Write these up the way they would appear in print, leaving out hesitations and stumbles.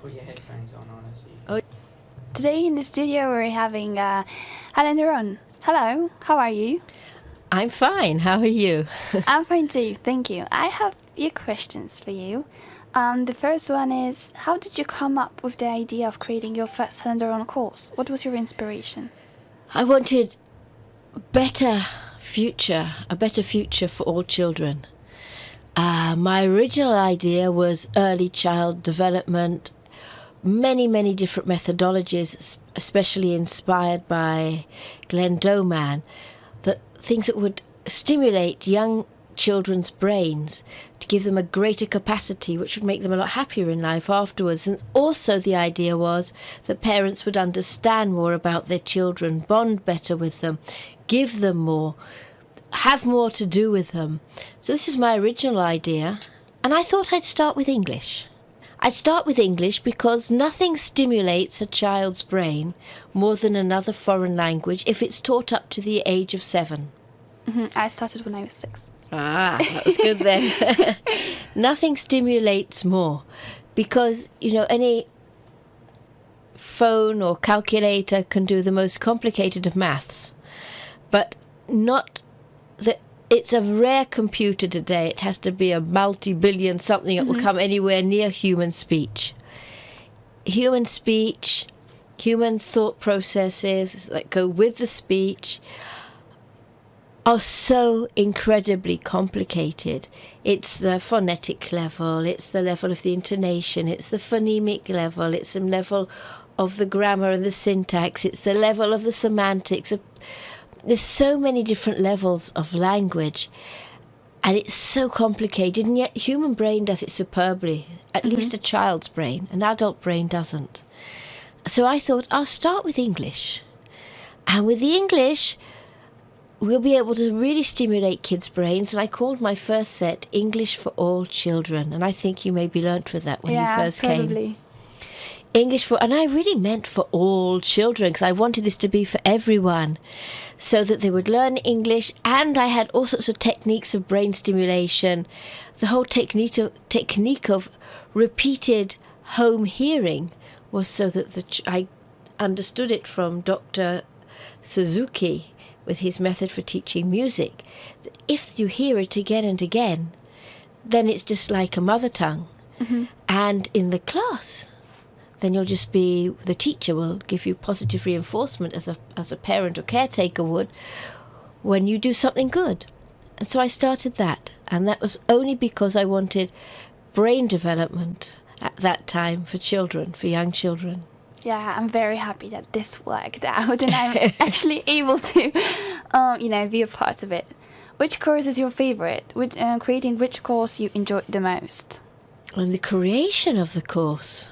put your headphones on, honestly. Oh. Today in the studio we're having Helen Doron. Hello, how are you? I'm fine. How are you? I'm fine too, thank you. I have a few questions for you. The first one is, how did you come up with the idea of creating your first Helen Doron course? What was your inspiration? I wanted a better future for all children. My original idea was early child development, many different methodologies, especially inspired by Glenn Doman, things that would stimulate young children's brains to give them a greater capacity, which would make them a lot happier in life afterwards. And also the idea was that parents would understand more about their children, bond better with them, give them more, have more to do with them. So this is my original idea, and I thought I'd start with English. I'd start with English because nothing stimulates a child's brain more than another foreign language if it's taught up to the age of 7. I started when I was 6. Ah, that was good then. Nothing stimulates more because, any phone or calculator can do the most complicated of maths, but not that. It's a rare computer today. It has to be a multi-billion something that will come anywhere near human speech. Human speech, human thought processes that go with the speech are so incredibly complicated. It's the phonetic level, it's the level of the intonation, it's the phonemic level, it's the level of the grammar and the syntax, it's the level of the semantics. There's so many different levels of language, and it's so complicated, and yet human brain does it superbly, at least a child's brain. An adult brain doesn't. So I thought, I'll start with English. And with the English, we'll be able to really stimulate kids' brains, and I called my first set English for All Children, and I think you maybe learnt with that when you first came. English for, and I really meant for all children, because I wanted this to be for everyone, so that they would learn English. And I had all sorts of techniques of brain stimulation. The whole technique of repeated home hearing was so that I understood it from Dr. Suzuki with his method for teaching music. If you hear it again and again, then it's just like a mother tongue. And in the class, then you'll just be, the teacher will give you positive reinforcement as a parent or caretaker would when you do something good. And so I started that, and that was only because I wanted brain development at that time for children, for young children. Yeah, I'm very happy that this worked out and I'm actually able to, be a part of it. Which course is your favorite? Creating which course you enjoyed the most? And the creation of the course.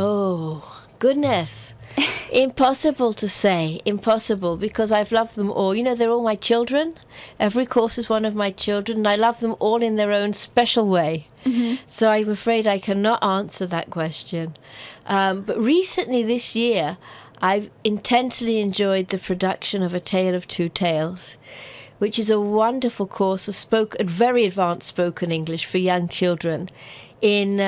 Oh, goodness. Impossible to say. Impossible, because I've loved them all. They're all my children. Every course is one of my children, and I love them all in their own special way. So I'm afraid I cannot answer that question. But recently this year, I've intensely enjoyed the production of A Tale of Two Tales, which is a wonderful course of very advanced spoken English for young children. In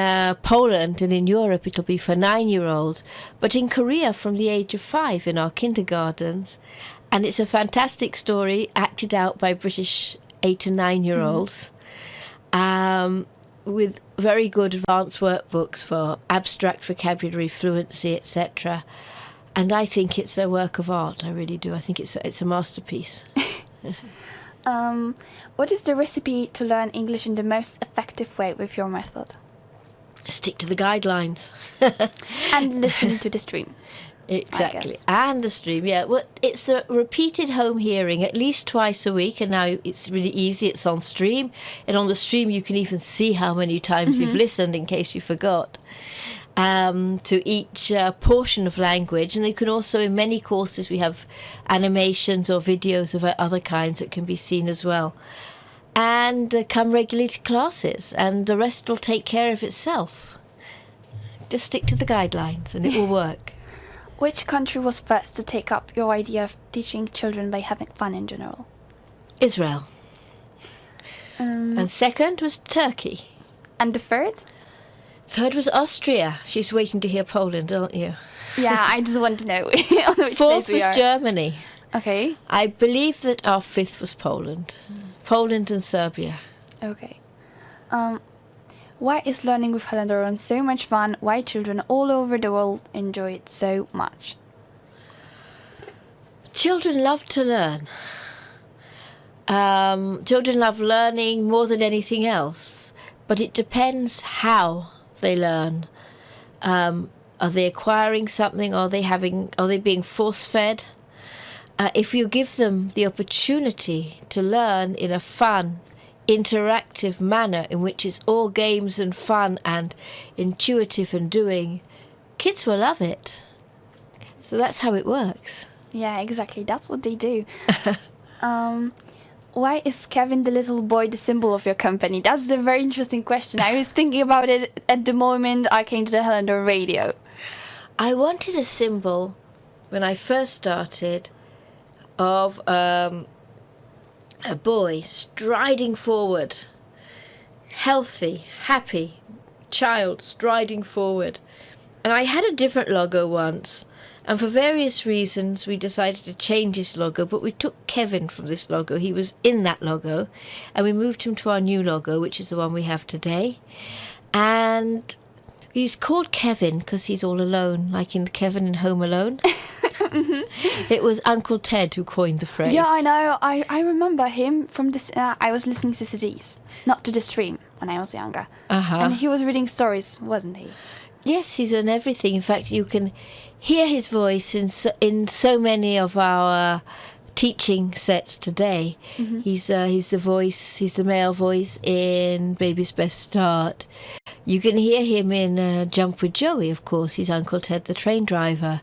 Poland and in Europe, it'll be for 9-year-olds, but in Korea from the age of 5 in our kindergartens. And it's a fantastic story acted out by British 8 and 9-year-olds with very good advanced workbooks for abstract vocabulary, fluency, etc. And I think it's a work of art. I really do. I think it's a masterpiece. What is the recipe to learn English in the most effective way with your method? Stick to the guidelines. And listen to the stream. Exactly. And the stream, yeah. Well, it's a repeated home hearing at least twice a week, and now it's really easy. It's on stream. And on the stream, you can even see how many times you've listened in case you forgot. To each portion of language. And you can also, in many courses, we have animations or videos of other kinds that can be seen as well. And come regularly to classes, and the rest will take care of itself. Just stick to the guidelines and it will work. Which country was first to take up your idea of teaching children by having fun in general? Israel. And second was Turkey. And the third? Third was Austria. She's waiting to hear Poland, aren't you? Yeah, I just want to know on which Fourth place we was are. Germany. Okay. I believe that our fifth was Poland. Poland and Serbia. Okay. Why is learning with Helen Doron so much fun? Why children all over the world enjoy it so much? Children love to learn. Children love learning more than anything else, but it depends how they learn. Are they acquiring something? Are they being force-fed? If you give them the opportunity to learn in a fun, interactive manner in which it's all games and fun and intuitive and doing, kids will love it. So that's how it works. Yeah, exactly. That's what they do. Why is Kevin the little boy the symbol of your company? That's a very interesting question. I was thinking about it at the moment I came to the Helen Doron radio. I wanted a symbol when I first started of a boy striding forward, healthy, happy child striding forward. And I had a different logo once, and for various reasons we decided to change his logo, but we took Kevin from this logo. He was in that logo, and we moved him to our new logo, which is the one we have today. And he's called Kevin because he's all alone, like in Kevin in Home Alone. It was Uncle Ted who coined the phrase. Yeah, I know. I remember him from this. I was listening to CDs, not to the stream when I was younger. And he was reading stories, wasn't he? Yes, he's on everything. In fact, you can hear his voice in so many of our teaching sets today. He's the voice. He's the male voice in Baby's Best Start. You can hear him in Jump with Joey. Of course, he's Uncle Ted, the train driver.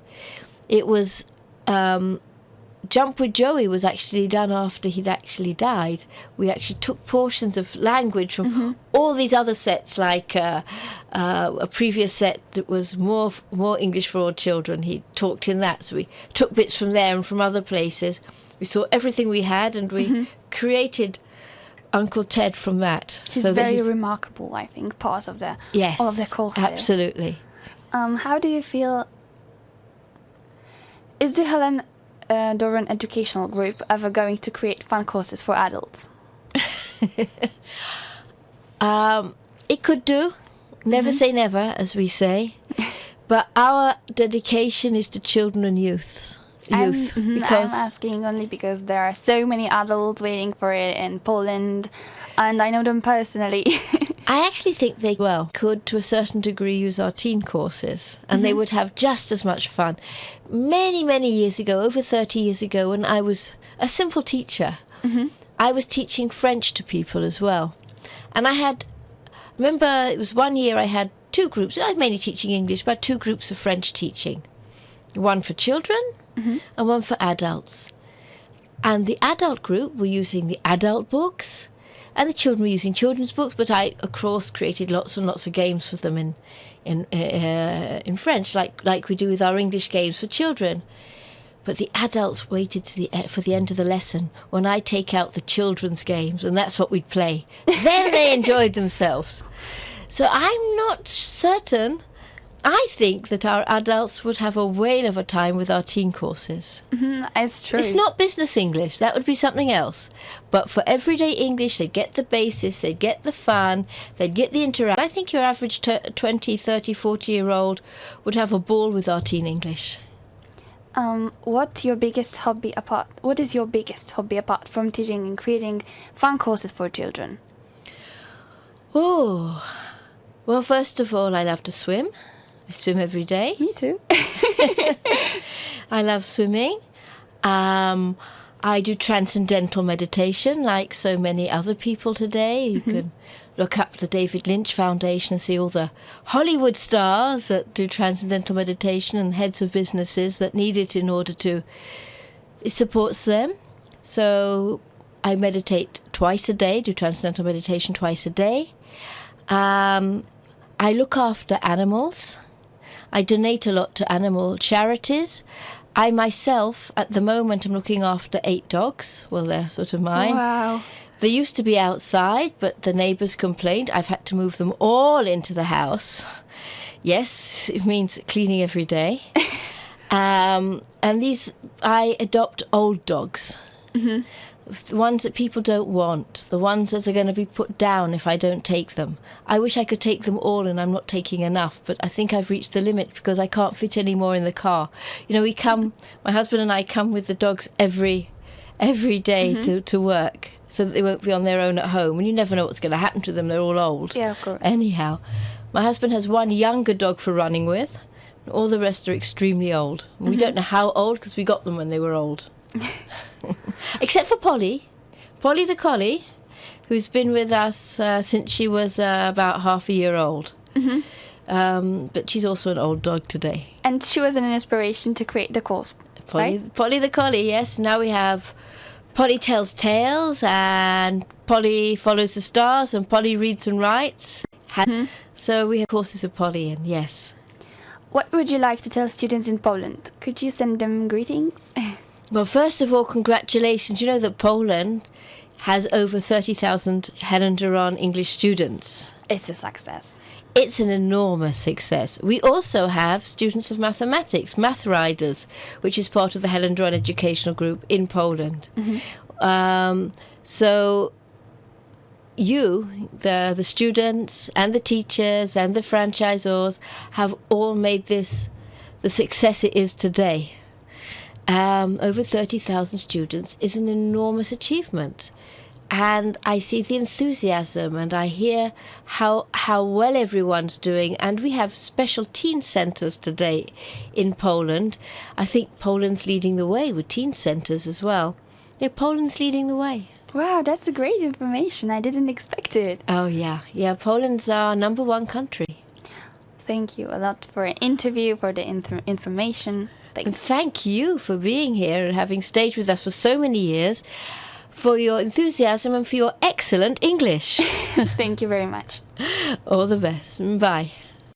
It was Jump with Joey was actually done after he'd actually died. We actually took portions of language from all these other sets, like a previous set that was more English for all children. He talked in that, so we took bits from there and from other places. We saw everything we had, and we created Uncle Ted from that. He's very remarkable, I think, part of all of the courses. Absolutely. How do you feel? Is the Helen Doron Educational Group ever going to create fun courses for adults? It could do. Never say never, as we say. But our dedication is to children and youth. Because I'm asking only because there are so many adults waiting for it in Poland, and I know them personally. I actually think they could, to a certain degree, use our teen courses, and they would have just as much fun. Many, many years ago, over 30 years ago, when I was a simple teacher, I was teaching French to people as well. And remember, it was one year I had two groups. I was mainly teaching English, but 2 groups of French teaching. One for children and one for adults. And the adult group were using the adult books, and the children were using children's books, but I, of course, created lots and lots of games for them in French, like we do with our English games for children. But the adults waited for the end of the lesson when I take out the children's games, and that's what we'd play. Then they enjoyed themselves. So I'm not certain. I think that our adults would have a whale of a time with our teen courses. It's true. It's not business English. That would be something else. But for everyday English, they'd get the basis, they'd get the fun, they'd get the interaction. I think your average 20, 30, 40-year-old would have a ball with our teen English. What is your biggest hobby apart from teaching and creating fun courses for children? Oh, well, first of all, I love to swim. I swim every day. Me too. I love swimming. I do transcendental meditation like so many other people today. You can look up the David Lynch Foundation and see all the Hollywood stars that do transcendental meditation and heads of businesses that need it in order to... It supports them. So I meditate twice a day, do transcendental meditation twice a day. I look after animals. I donate a lot to animal charities. I myself, at the moment, am looking after 8 dogs. Well, they're sort of mine. Wow. They used to be outside, but the neighbours complained. I've had to move them all into the house. Yes, it means cleaning every day. And I adopt old dogs. Mm-hmm. The ones that people don't want, the ones that are going to be put down if I don't take them. I wish I could take them all, and I'm not taking enough, but I think I've reached the limit because I can't fit any more in the car. My husband and I come with the dogs every day to work, so that they won't be on their own at home, and you never know what's going to happen to them. They're all old. Yeah, of course. Anyhow, my husband has one younger dog for running with. All the rest are extremely old. We don't know how old because we got them when they were old. Except for Polly the collie, who's been with us since she was about half a year old. But she's also an old dog today. And she was an inspiration to create the course, right? Polly the collie, yes. Now we have Polly tells tales, and Polly follows the stars, and Polly reads and writes. So we have courses of Polly, and yes. What would you like to tell students in Poland? Could you send them greetings? Well, first of all, congratulations. You know that Poland has over 30,000 Helen Doron English students. It's a success. It's an enormous success. We also have students of mathematics, Math Riders, which is part of the Helen Doron Educational Group in Poland. So you, the students and the teachers and the franchisors have all made this the success it is today. Over 30,000 students is an enormous achievement. And I see the enthusiasm, and I hear how well everyone's doing. And we have special teen centres today in Poland. I think Poland's leading the way with teen centres as well. Yeah, Poland's leading the way. Wow, that's a great information. I didn't expect it. Oh, yeah. Yeah, Poland's our number one country. Thank you a lot for an interview, for the information. And thank you for being here and having stayed with us for so many years, for your enthusiasm and for your excellent English. Thank you very much. All the best. Bye.